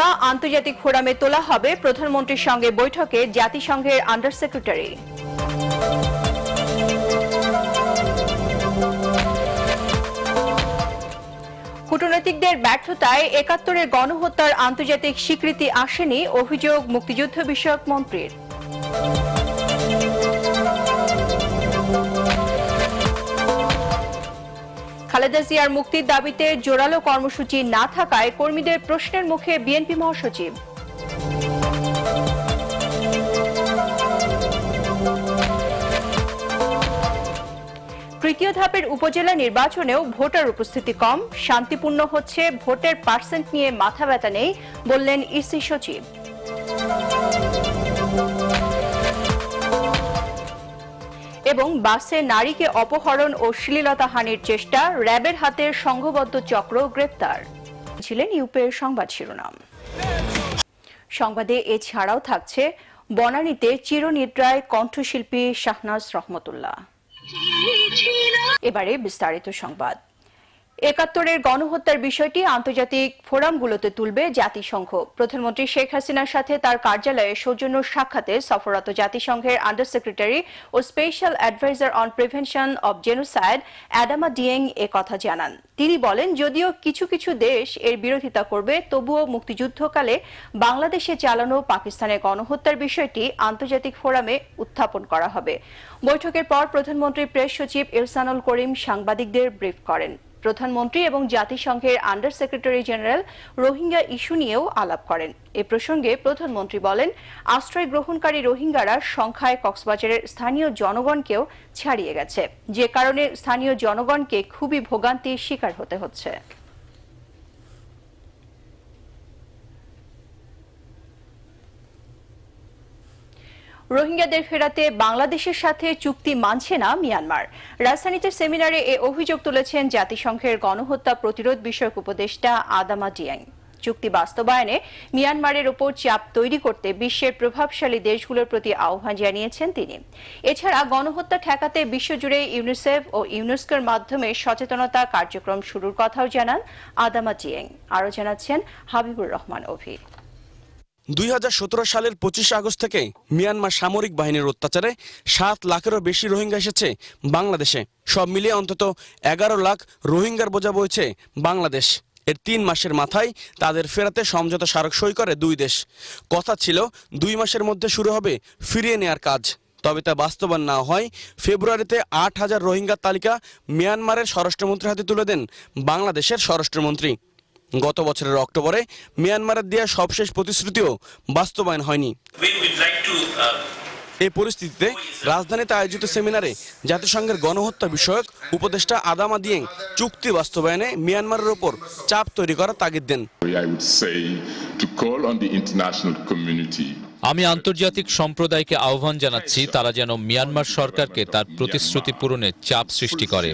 গণহত্যা আন্তর্জাতিক ফোরামে তোলা হবে প্রধানমন্ত্রীর সঙ্গে বৈঠকে জাতিসংঘের আন্ডার সেক্রেটারি। কূটনৈতিকদের ব্যর্থতায় ৭১-এর গণহত্যার আন্তর্জাতিক স্বীকৃতি আসেনি, অভিযোগ মুক্তিযুদ্ধ বিষয়ক মন্ত্রীর। খালেদা জিয়ার মুক্তির দাবিতে জোরালো কর্মসূচি না থাকায় কর্মীদের প্রশ্নের মুখে বিএনপি মহাসচিব। তৃতীয় ধাপের উপজেলা নির্বাচনেও ভোটার উপস্থিতি কম, শান্তিপূর্ণ হচ্ছে, ভোটের পার্সেন্ট নিয়ে মাথা ব্যথা নেই বললেন ইসি সচিব। এবং বাসে নারীকে অপহরণ ও শ্লীলতাহানির চেষ্টা, র্যাবের হাতের সংঘবদ্ধ চক্র গ্রেপ্তার। ছিলেন ইউপের সংবাদ শিরোনাম। সংবাদে এছাড়াও থাকছে বনানীতে চিরনিদ্রায় কণ্ঠশিল্পী শাহনাজ রহমতুল্লাহ। এবারে বিস্তারিত সংবাদ। ৭১-এর গণহত্যার বিষয়টি আন্তর্জাতিক ফোরামগুলোতে তুলবে জাতিসংঘ। প্রধানমন্ত্রী শেখ হাসিনার সাথে তার কার্যালয়ে সৌজন্য সাক্ষাতে সফররত জাতিসংঘের আন্ডার সেক্রেটারি ও special adviser on prevention of genocide Adama Dieng কথা জানান। তিনি বলেন, যদিও কিছু কিছু দেশ এর বিরোধিতা করবে, তবুও মুক্তিযুদ্ধকালে বাংলাদেশে চালানো পাকিস্তানের গণহত্যার বিষয়টি আন্তর্জাতিক ফোরামে উত্থাপন করা হবে। বৈঠকের পর প্রধানমন্ত্রী প্রেস সচিব ইহসানুল করিম সাংবাদিকদের ব্রিফ করেন। প্রধানমন্ত্রী এবং জাতিসংঘের under secretary general Rohingya issue নিয়েও আলাপ করেন। এ প্রসঙ্গে প্রধানমন্ত্রী বলেন, আশ্রয় গ্রহণকারী রোহিঙ্গারা সংখ্যায় কক্সবাজারের স্থানীয় জনগণকেও ছাড়িয়ে গেছে, যে কারণে স্থানীয় জনগণকে খুবই ভোগান্তির শিকার হতে হচ্ছে। রোহিঙ্গাদের ফেরাতে বাংলাদেশের সাথে চুক্তি মানছে না মিয়ানমার। রাজধানীতে সেমিনারে এ অভিযোগ তুলেছেন জাতিসংঘের গণহত্যা প্রতিরোধ বিষয়ক উপদেষ্টা আদামা ডিয়েং। চুক্তি বাস্তবায়নে মিয়ানমারের ওপর চাপ তৈরি করতে বিশ্বের প্রভাবশালী দেশগুলোর প্রতি আহ্বান জানিয়েছেন তিনি। এছাড়া গণহত্যা ঠেকাতে বিশ্বজুড়ে ইউনিসেফ ও ইউনেস্কোর মাধ্যমে সচেতনতা কার্যক্রম শুরুর কথাও জানান আদামা ডিয়েং। আরও জানাচ্ছেন হাবিবুর রহমান অভি। ২০১৭ সালের ২৫ আগস্ট থেকে মিয়ানমার সামরিক বাহিনীর অত্যাচারে ৭ লাখেরও বেশি রোহিঙ্গা এসেছে বাংলাদেশে। সব মিলিয়ে অন্তত ১১ লাখ রোহিঙ্গার বোঝা বইছে বাংলাদেশ। এর ৩ মাসের মাথায় তাদের ফেরাতে সমঝোতা স্মারক সই করে দুই দেশ। কথা ছিল ২ মাসের মধ্যে শুরু হবে ফিরিয়ে নেয়ার কাজ। তবে তা বাস্তবায়ন না হয় ফেব্রুয়ারিতে ৮,০০০ রোহিঙ্গার তালিকা মিয়ানমারের স্বরাষ্ট্রমন্ত্রীর হাতে তুলে দেন বাংলাদেশের স্বরাষ্ট্রমন্ত্রী। গত বছরের অক্টোবরে মিয়ানমারের দেওয়া সবশেষ প্রতিশ্রুতিও বাস্তবায়ন হয়নি। এই পরিস্থিতিতে রাজধানীতে আয়োজিত সেমিনারে জাতিসংঘের গণহত্যা বিষয়ক উপদেষ্টা আদামা ডিয়েং চুক্তি বাস্তবায়নে মিয়ানমারের ওপর চাপ তৈরি করার তাগিদ দেন। আমি আন্তর্জাতিক সম্প্রদায়কে আহ্বান জানাচ্ছি, তারা যেন মিয়ানমার সরকারকে তার প্রতিশ্রুতি পূরণে চাপ সৃষ্টি করে।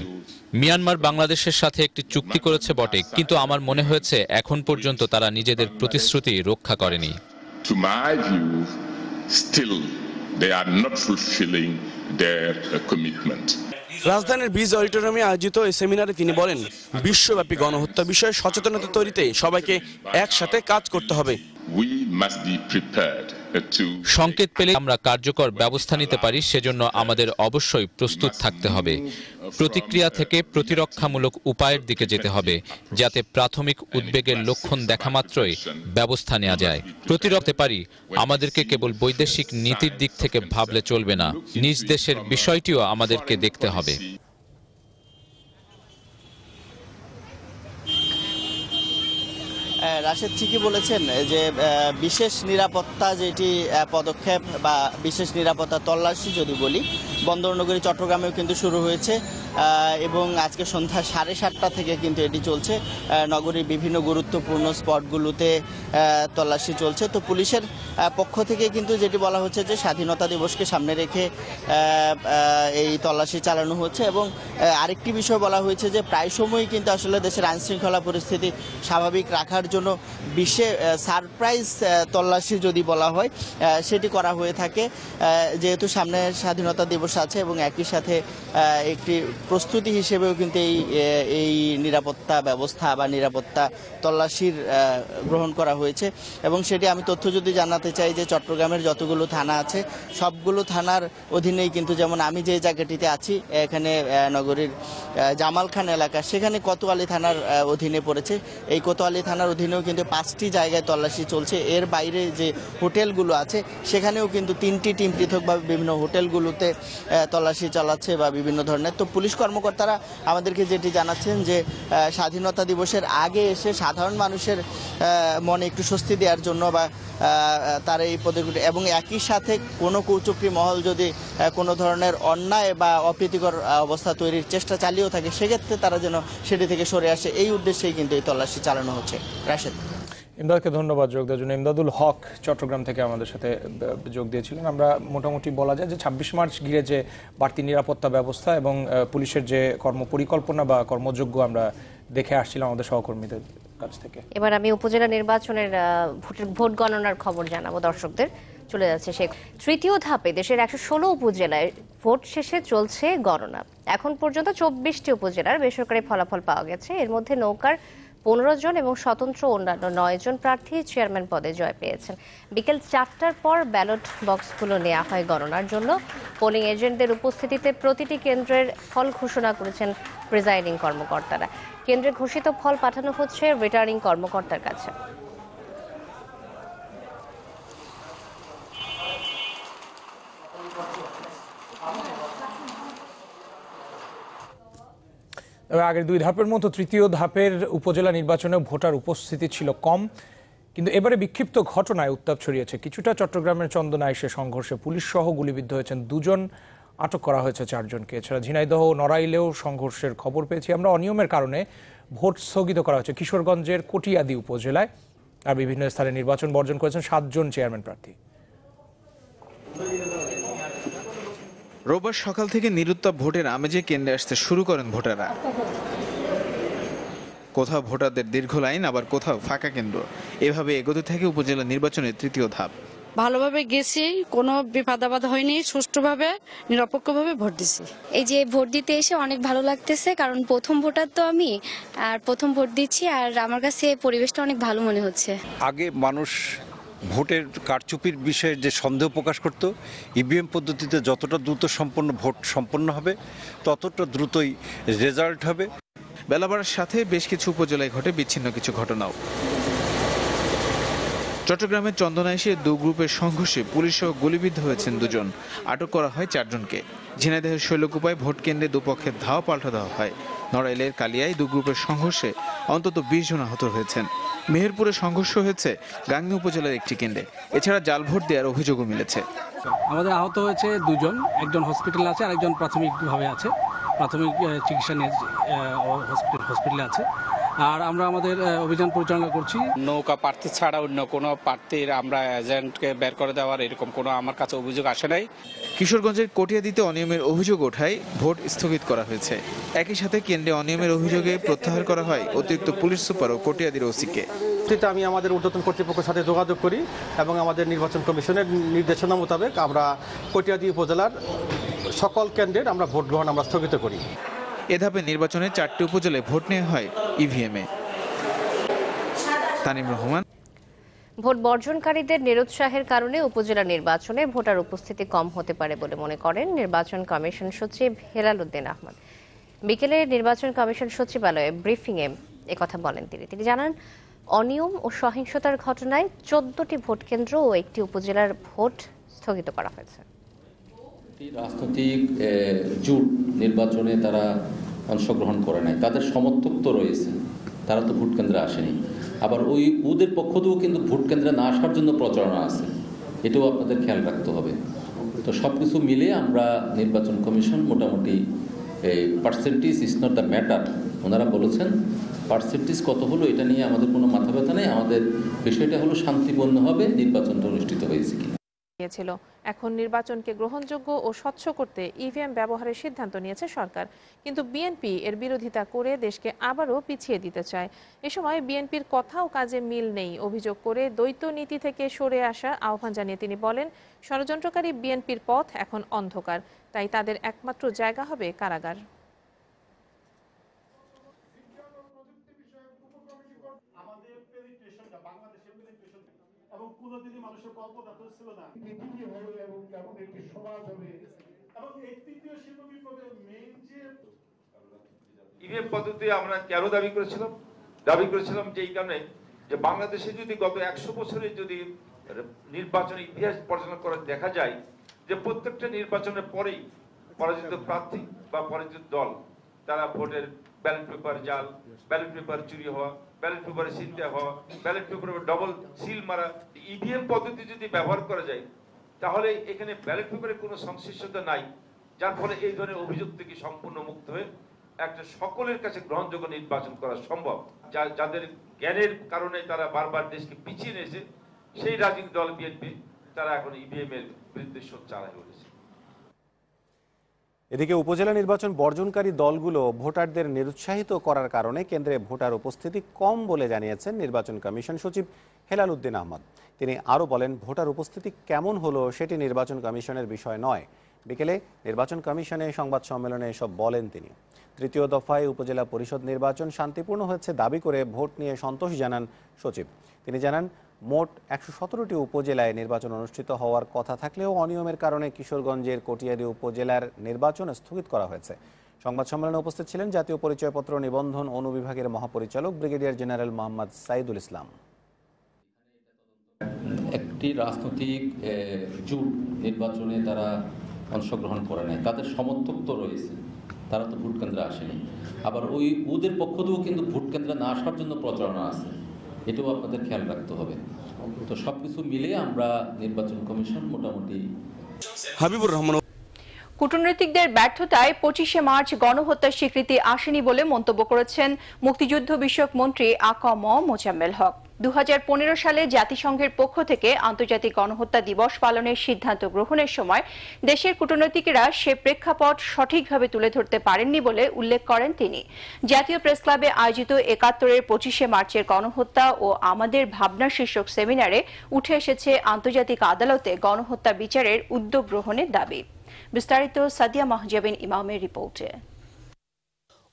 মিয়ানমার বাংলাদেশের সাথে একটি চুক্তি করেছে বটে, কিন্তু আমার মনে হয়েছে এখন পর্যন্ত তারা নিজেদের প্রতিশ্রুতি রক্ষা করেনি। রাজধানীর বিজ অডিটোরিয়ামে আয়োজিত এই সেমিনারে তিনি বলেন, বিশ্বব্যাপী গণহত্যা বিষয়ে সচেতনতা তৈরিতে সবাইকে একসাথে কাজ করতে হবে। সংকেত পেলে আমরা কার্যকর ব্যবস্থা নিতে পারি, সেজন্য আমাদের অবশ্যই প্রস্তুত থাকতে হবে। প্রতিক্রিয়া থেকে প্রতিরক্ষামূলক উপায়ের দিকে যেতে হবে, যাতে প্রাথমিক উদ্বেগের লক্ষণ দেখা মাত্রই ব্যবস্থা নেওয়া যায়। প্রতিরোধে পারি, আমাদেরকে কেবল বৈদেশিক নীতির দিক থেকে ভাবলে চলবে না, নিজ দেশের বিষয়টিও আমাদেরকে দেখতে হবে। রাশেদ ঠিকই বলেছেন যে বিশেষ নিরাপত্তা যেটি পদক্ষেপ বা বিশেষ নিরাপত্তা তল্লাশি যদি বলি, বন্দরনগরী চট্টগ্রামেও কিন্তু শুরু হয়েছে এবং আজকে সন্ধ্যা 7:30টা থেকে কিন্তু এটি চলছে। নগরীর বিভিন্ন গুরুত্বপূর্ণ স্পটগুলোতে তল্লাশি চলছে। তো পুলিশের পক্ষ থেকে কিন্তু যেটি বলা হচ্ছে যে স্বাধীনতা দিবসকে সামনে রেখে এই তল্লাশি চালানো হচ্ছে এবং আরেকটি বিষয় বলা হয়েছে যে প্রায় সময়ই কিন্তু আসলে দেশের আইনশৃঙ্খলা পরিস্থিতি স্বাভাবিক রাখার জন্য বিশেষ সারপ্রাইজ তল্লাশি যদি বলা হয় সেটি করা হয়ে থাকে। যেহেতু সামনে স্বাধীনতা দিবস আছে এবং একই সাথে একটি প্রস্তুতি হিসেবেও কিন্তু এই নিরাপত্তা ব্যবস্থা বা নিরাপত্তা তল্লাশির গ্রহণ করা হয়েছে। এবং সেটি আমি তথ্য যদি জানাতে চাই যে চট্টগ্রামের যতগুলো থানা আছে সবগুলো থানার অধীনেই কিন্তু, যেমন আমি যে জায়গাটিতে আছি এখানে নগরীর জামাল খান এলাকা, সেখানে কোতোয়ালি থানার অধীনে পড়েছে। এই কোতোয়ালি থানার অধীনেও কিন্তু 5টি জায়গায় তল্লাশি চলছে। এর বাইরে যে হোটেলগুলো আছে সেখানেও কিন্তু 3টি টিম পৃথকভাবে বিভিন্ন হোটেলগুলোতে তল্লাশি চালাচ্ছে বা বিভিন্ন ধরনের। তো পুলিশ কর্মকর্তারা আমাদেরকে যেটি জানাচ্ছেন যে স্বাধীনতা দিবসের আগে এসে সাধারণ মানুষের মনে একটু স্বস্তি দেওয়ার জন্য বা তার এই পদক্ষেপ, এবং একই সাথে কোনো কৌচক্রী মহল যদি কোনো ধরনের অন্যায় বা অপ্রীতিকর অবস্থা তৈরির চেষ্টা চালিয়েও থাকে সেক্ষেত্রে তারা যেন সেটি থেকে সরে আসে, এই উদ্দেশ্যেই কিন্তু এই তল্লাশি চালানো হচ্ছে। রাশেদ। ইমদাদকে ধন্যবাদ যোগ দেওয়ার জন্য। ইমদাদুল হক চট্টগ্রাম থেকে আমাদের সাথে যোগ দিয়েছিলেন। আমরা মোটামুটি বলা যায় যে 26 মার্চ ঘিরে যে বাড়তি নিরাপত্তা ব্যবস্থা এবং পুলিশের যে কর্মপরিকল্পনা বা কর্মযোগ্য আমরা দেখে আসছিলাম আমাদের সহকর্মীদের কাছ থেকে। এবার আমি উপজেলা নির্বাচনের ভোট গণনার খবর জানাবো দর্শকদের। চলে যাচ্ছে সে তৃতীয় ধাপে দেশের 116 উপজেলায় ভোট শেষে চলছে গণনা। এখন পর্যন্ত 24টি উপজেলার বেসরকারি ফলাফল পাওয়া গেছে। এর মধ্যে নৌকার 15 জন এবং স্বতন্ত্র অন্যান্য 9 জন প্রার্থী চেয়ারম্যান পদে জয় পেয়েছেন। বিকেল 4টার পর ব্যালট বক্সগুলো নেওয়া হয় গণনার জন্য। পোলিং এজেন্টদের উপস্থিতিতে প্রতিটি কেন্দ্রের ফল ঘোষণা করেছেন প্রিজাইডিং কর্মকর্তারা। কেন্দ্রে ঘোষিত ফল পাঠানো হচ্ছে রিটার্নিং কর্মকর্তার কাছে। আগের 2 ধাপের মতো তৃতীয় ধাপের উপজেলা নির্বাচনে ভোটার উপস্থিতি ছিল কম, কিন্তু এবারে বিক্ষিপ্ত ঘটনায় উত্তাপ ছড়িয়েছে। কিছুটা চট্টগ্রামের চন্দনা এসে সংঘর্ষে পুলিশ সহ গুলিবিদ্ধ হয়েছেন 2 জন, আটক করা হয়েছে 4 জনকে। এছাড়া ঝিনাইদহ ও নড়াইলেও সংঘর্ষের খবর পেয়েছি আমরা। অনিয়মের কারণে ভোট স্থগিত করা হয়েছে কিশোরগঞ্জের কটিয়াদি উপজেলায়। আর বিভিন্ন স্থানে নির্বাচন বর্জন করেছেন 7 জন চেয়ারম্যান প্রার্থী। রোববার সকাল থেকে নিরুত্তাপ ভোটের আমেজে কেন্দ্রে আসতে শুরু করেন ভোটাররা। কোথাও ভোটারদের দীর্ঘ লাইন, আবার কোথাও ফাঁকা কেন্দ্র। এভাবে এগোতে থাকে উপজেলা নির্বাচনের তৃতীয় ধাপ। ভালোভাবে গেছি, কোনো বিপদ হয়নি, সুষ্ঠুভাবে নিরপেক্ষভাবে ভোট দিছি। এই যে ভোট দিতে এসে অনেক ভালো লাগতেছে, কারণ প্রথম ভোটার তো আমি, আর প্রথম ভোট দিচ্ছি, আর আমার কাছে পরিবেশটা অনেক ভালো মনে হচ্ছে। আগে মানুষ ভোটের কারচুপির বিষয়ে যে সন্দেহ প্রকাশ করত, ইভিএম পদ্ধতিতে যতটা দ্রুত ভোট সম্পন্ন হবে ততটা দ্রুতই রেজাল্ট হবে। বেলা বাড়ার সাথে বেশ কিছু উপজেলায় ঘটে বিচ্ছিন্ন কিছু ঘটনাও। চট্টগ্রামের চন্দনা এসে 2 গ্রুপের সংঘর্ষে পুলিশ সহ গুলিবিদ্ধ হয়েছেন 2 জন, আটক করা হয় 4 জনকে। ঝিনাইদহের শৈলকুপায় ভোট কেন্দ্রে দুপক্ষের ধাওয়া পাল্টা দেওয়া হয়। নড়াইলের কালিয়ায় 2 গ্রুপের সংঘর্ষে অন্তত 20 জন আহত হয়েছেন। মেহেরপুরে সংঘর্ষ হয়েছে গাংনী উপজেলার একটি কেন্দ্রে। এছাড়া জাল ভোট দেওয়ার অভিযোগও মিলেছে। আমাদের আহত হয়েছে 2 জন, একজন হসপিটালে আছে, আরেকজন প্রাথমিকভাবে আছে, প্রাথমিক চিকিৎসা নিয়ে হসপিটালে আছে। আর আমরা আমাদের অভিযান পরিচালনা করছি। নৌকা প্রার্থী ছাড়া অন্য কোনো প্রার্থীর আমরা এজেন্টকে বের করে দেওয়ার এরকম কোনো আমার কাছে অভিযোগ আসে নাই। কিশোরগঞ্জের কটিয়াদিতে অনিয়মের অভিযোগ ওঠায় ভোট স্থগিত করা হয়েছে। একই সাথে কেন্দ্রে অনিয়মের অভিযোগে প্রত্যাহার করা হয় অতিরিক্ত পুলিশ সুপার ও কটিয়াদির ওসিকে। আমি আমাদের ঊর্ধ্বতন কর্তৃপক্ষের সাথে যোগাযোগ করি এবং আমাদের নির্বাচন কমিশনের নির্দেশনা মোতাবেক আমরা কটিয়াদি উপজেলার সকল কেন্দ্রের আমরা ভোট গ্রহণ আমরা স্থগিত করি। এ ধাপে নির্বাচনে 4টি উপজেলায় ভোট নেওয়া হয় ইভিএমে। তানিম রহমান। ভোট বর্জনকারীদের নিরুৎসাহের কারণে উপজেলা নির্বাচনে ভোটার উপস্থিতি কম হতে পারে বলে মনে করেন নির্বাচন কমিশন সচিব হেলাল উদ্দিন আহমদ। বিকেলে নির্বাচন কমিশন সচিবালয়ে ব্রিফিংয়ে একথা বলেন তিনি জানান, অনিয়ম ও সহিংসতার ঘটনায় 14টি ভোট কেন্দ্র ও একটি উপজেলার ভোট স্থগিত করা হয়েছে। রাজনৈতিক জোট নির্বাচনে তারা অংশগ্রহণ করে নাই, তাদের সমর্থক তো রয়েছে, তারা তো ভোট কেন্দ্রে আসেনি। আবার ওদের পক্ষ থেকেও কিন্তু ভোট কেন্দ্রে না আসার জন্য প্রচারণা আছে, এটাও আপনাদের খেয়াল রাখতে হবে। তো সব কিছু মিলে আমরা নির্বাচন কমিশন মোটামুটি percentage is not the matter, ওনারা বলেছেন পার্সেন্টেজ কত হলো এটা নিয়ে আমাদের কোনো মাথা ব্যথা নেই, আমাদের বিষয়টা হলো শান্তিপূর্ণভাবে নির্বাচনটা অনুষ্ঠিত হয়েছে কিনা। এখন নির্বাচনকে গ্রহণযোগ্য ও স্বচ্ছ করতে ইভিএম ব্যবহারের সিদ্ধান্ত নিয়েছে সরকার, কিন্তু বিএনপি এর বিরোধিতা করে দেশকে আবারও পিছিয়ে দিতে চায়। এ সময় বিএনপির কথা ও কাজে মিল নেই অভিযোগ করে দ্বৈত নীতি থেকে সরে আসার আহ্বান জানিয়ে তিনি বলেন, ষড়যন্ত্রকারী বিএনপির পথ এখন অন্ধকার, তাই তাদের একমাত্র জায়গা হবে কারাগার। কোনোদিনই মানুষের কল্পনা ছিল না পৃথিবী হবে এবং কেমন একটি সমাজ হবে। এবং এই তৃতীয় শিল্প বিপ্লবের মেইন যে ইভিএম পদ্ধতি আমরা কেন দাবি করেছিলাম যে এই কারণে যে বাংলাদেশে যদি গত 100 বছরের যদি নির্বাচনের ইতিহাস পর্যালোচনা করে দেখা যায় যে প্রত্যেকটা নির্বাচনের পরেই পরাজিত প্রার্থী বা পরাজিত দল তারা ভোটের ব্যালট পেপার জাল, ব্যালট পেপার চুরি হওয়া, ব্যালট পেপারে ছিনতে হওয়া, ব্যালট পেপারে ডবল সিল মারা, ইভিএম পদ্ধতি যদি ব্যবহার করা যায় তাহলে এখানে ব্যালট পেপারে কোনো সংশ্লিষ্টতা নাই, যার ফলে এই ধরনের অভিযোগ থেকে সম্পূর্ণ মুক্ত হয়ে একটা সকলের কাছে গ্রহণযোগ্য নির্বাচন করা সম্ভব। যাদের জ্ঞানের কারণে তারা বারবার দেশকে পিছিয়ে নিয়েছে সেই রাজনৈতিক দল বিএনপি তারা এখন ইভিএম এর বিরুদ্ধে সোচ্চার হয়ে উঠেছে। এদিকে উপজেলা নির্বাচন বর্জনকারী দলগুলো ভোটারদের নিরুৎসাহিত করার কারণে কেন্দ্রে ভোটার উপস্থিতি কম বলে জানিয়েছেন নির্বাচন কমিশন সচিব হেলাল উদ্দিন আহমদ। তিনি আরও বলেন, ভোটার উপস্থিতি কেমন হলো সেটি নির্বাচন কমিশনের বিষয় নয়। বিকেলে নির্বাচন কমিশনে সংবাদ সম্মেলনে এসব বলেন তিনি। তৃতীয় দফায় উপজেলা পরিষদ নির্বাচন শান্তিপূর্ণ হয়েছে দাবি করে ভোট নিয়ে সন্তোষ জানান সচিব। তিনি জানান, মোট 117টি উপজেলায় নির্বাচন অনুষ্ঠিত হওয়ার কথা থাকলেও অনিয়মের কারণে কিশোরগঞ্জের কটিয়াদী উপজেলার নির্বাচন স্থগিত করা হয়েছে। সংবাদ সম্মেলনে উপস্থিত ছিলেন জাতীয় পরিচয়পত্র নিবন্ধন অনুবিভাগের মহাপরিচালক ব্রিগেডিয়ার জেনারেল মোহাম্মদ সাইদুল ইসলাম। একটি রাজনৈতিক জোট নির্বাচনে তারা অংশগ্রহণ করে নাই, তাদের সমর্থক তো রয়েছে, তারা তো ভোট কেন্দ্রে আসেনি। আবার ওদের পক্ষ থেকেও কিন্তু ভোট কেন্দ্রে না আসার জন্য প্রচারণা আছে, এটাও আপনাদের খেয়াল রাখতে হবে। তো সবকিছু মিলে আমরা নির্বাচন কমিশন মোটামুটি হাবিবুর রহমান। কূটনীতিকদের ব্যর্থতায় 25শে মার্চ গণহত্যার স্বীকৃতি আসেনি বলে মন্তব্য করেছেন মুক্তিযুদ্ধ বিষয়ক মন্ত্রী আ.ক.ম. মোজাম্মেল হক। 2015 সালে জাতিসংঘের পক্ষ থেকে আন্তর্জাতিক গণহত্যা দিবস পালনের সিদ্ধান্ত গ্রহণের সময় দেশের কূটনীতিকেরা সে প্রেক্ষাপট সঠিকভাবে তুলে ধরতে পারেননি বলে উল্লেখ করেন তিনি। জাতীয় প্রেস ক্লাবে আয়োজিত 71-এর 25শে মার্চের গণহত্যা ও আমাদের ভাবনা শীর্ষক সেমিনারে উঠে এসেছে আন্তর্জাতিক আদালতে গণহত্যা বিচারের উদ্যোগ গ্রহণের দাবি। বিস্তারিত সাদিয়া মাহজাবিন ইমামের রিপোর্টে।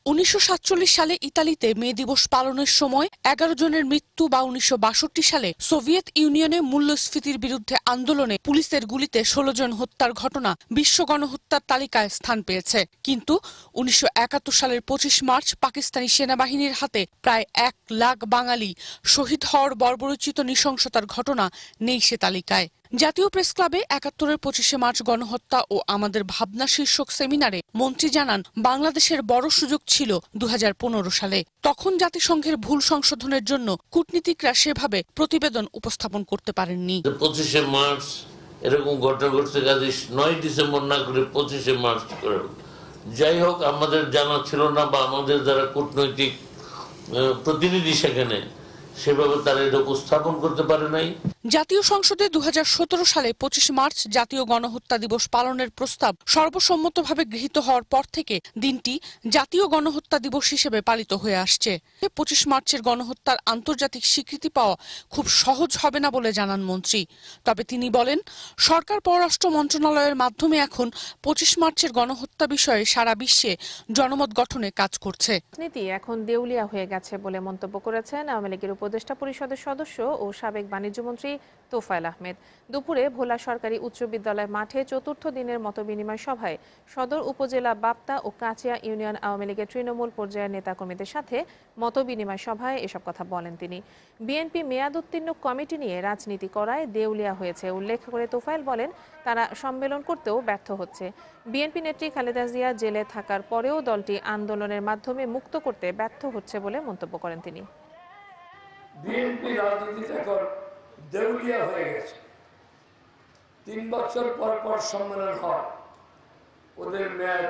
1947 সালে ইতালিতে মে দিবস পালনের সময় 11 জনের মৃত্যু বা 1962 সালে সোভিয়েত ইউনিয়নে মূল্যস্ফীতির বিরুদ্ধে আন্দোলনে পুলিশের গুলিতে 16 জন হত্যার ঘটনা বিশ্ব গণহত্যার তালিকায় স্থান পেয়েছে। কিন্তু 1971 সালের 25 মার্চ পাকিস্তানি সেনাবাহিনীর হাতে প্রায় 1 লাখ বাঙালি শহীদ হওয়ার বর্বরোচিত নৃশংসতার ঘটনা নেই সে তালিকায়। জাতীয় প্রেস ক্লাবে 71-এর 25শে মার্চ গণহত্যা ও আমাদের ভাবনা শীর্ষক সেমিনারে মন্ত্রী জানান, বাংলাদেশের বড় সুযোগ ছিল 2015 সালে। তখন জাতিসংঘের ভুল সংশোধনের জন্য কূটনীতিকরা সেভাবে প্রতিবেদন উপস্থাপন করতে পারেননি। 25শে মার্চ এরকম ঘটনা ঘটছে, কাজে 9 ডিসেম্বর না করে 25শে মার্চ করে। যাই হোক, আমাদের জানা ছিল না বা আমাদের যারা কূটনৈতিক প্রতিনিধি সেখানে সেভাবে তারা এটা উপস্থাপন করতে পারে নাই। জাতীয় সংসদে 2017 সালে 25 মার্চ জাতীয় গণহত্যা দিবস পালনের প্রস্তাব সর্বসম্মতভাবে গৃহীত হওয়ার পর থেকে দিনটি জাতীয় গণহত্যা দিবস হিসেবে পালিত হয়ে আসছে। 25 মার্চের গণহত্যার আন্তর্জাতিক স্বীকৃতি পাওয়া খুব সহজ হবে না বলে জানান মন্ত্রী। তবে তিনি বলেন, সরকার পররাষ্ট্র মন্ত্রণালয়ের মাধ্যমে এখন 25 মার্চের গণহত্যা বিষয়ে সারা বিশ্বে জনমত গঠনে কাজ করছে। রাজনীতি এখন দেউলিয়া হয়ে গেছে বলে মন্তব্য করেছেন আওয়ামী লীগের উপদেষ্টা পরিষদের সদস্য ও সাবেক বাণিজ্য মন্ত্রী তোফায়েল আহমেদ। দুপুরে ভোলা সরকারি উচ্চ বিদ্যালয় মাঠে চতুর্থ দিনের মতবিনিময় সভায় সদর উপজেলা বাপ্তা ও কাচিয়া ইউনিয়ন আওয়ামী লীগের তৃণমূল পর্যায়ের নেতাকর্মীদের সাথে মতবিনিময় সভায় এসব কথা বলেন তিনি। বিএনপি মেয়াদ উত্তীর্ণ কমিটি নিয়ে রাজনীতি করায় দেউলিয়া হয়েছে উল্লেখ করে তোফায়েল বলেন, তারা সম্মেলন করতেও ব্যর্থ হচ্ছে। বিএনপি নেত্রী খালেদা জিয়া জেলে থাকার পরেও দলটি আন্দোলনের মাধ্যমে মুক্ত করতে ব্যর্থ হচ্ছে বলে মন্তব্য করেন তিনি। বিএনপি রাজনীতিতে এখন দেউলিয়া হয়ে গেছে। 3 বছর পর পর সম্মেলন হয়, ওদের মেয়াদ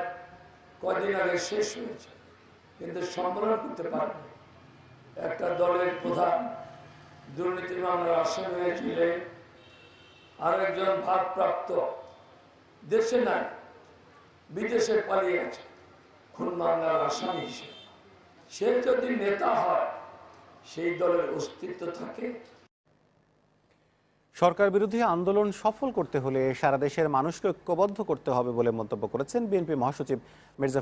কদিন আগে শেষ হয়েছে, কিন্তু সম্মেলন করতে পারেনি। একটা দলের প্রধান দুর্নীতি মামলার আসামি হয়েছিলেন, আরেকজন ভারপ্রাপ্ত দেশে নাই, বিদেশে পালিয়ে গেছে খুন মামলার আসামি হিসেবে। সে যদি নেতা হয়, সেই দলের অস্তিত্ব থাকে। সরকার বিরোধী আন্দোলন সফল করতে হলে সারা দেশের মানুষকে ঐক্যবদ্ধ করতে হবে বলে মন্তব্য করেছেন বিএনপি মহাসচিব মির্জা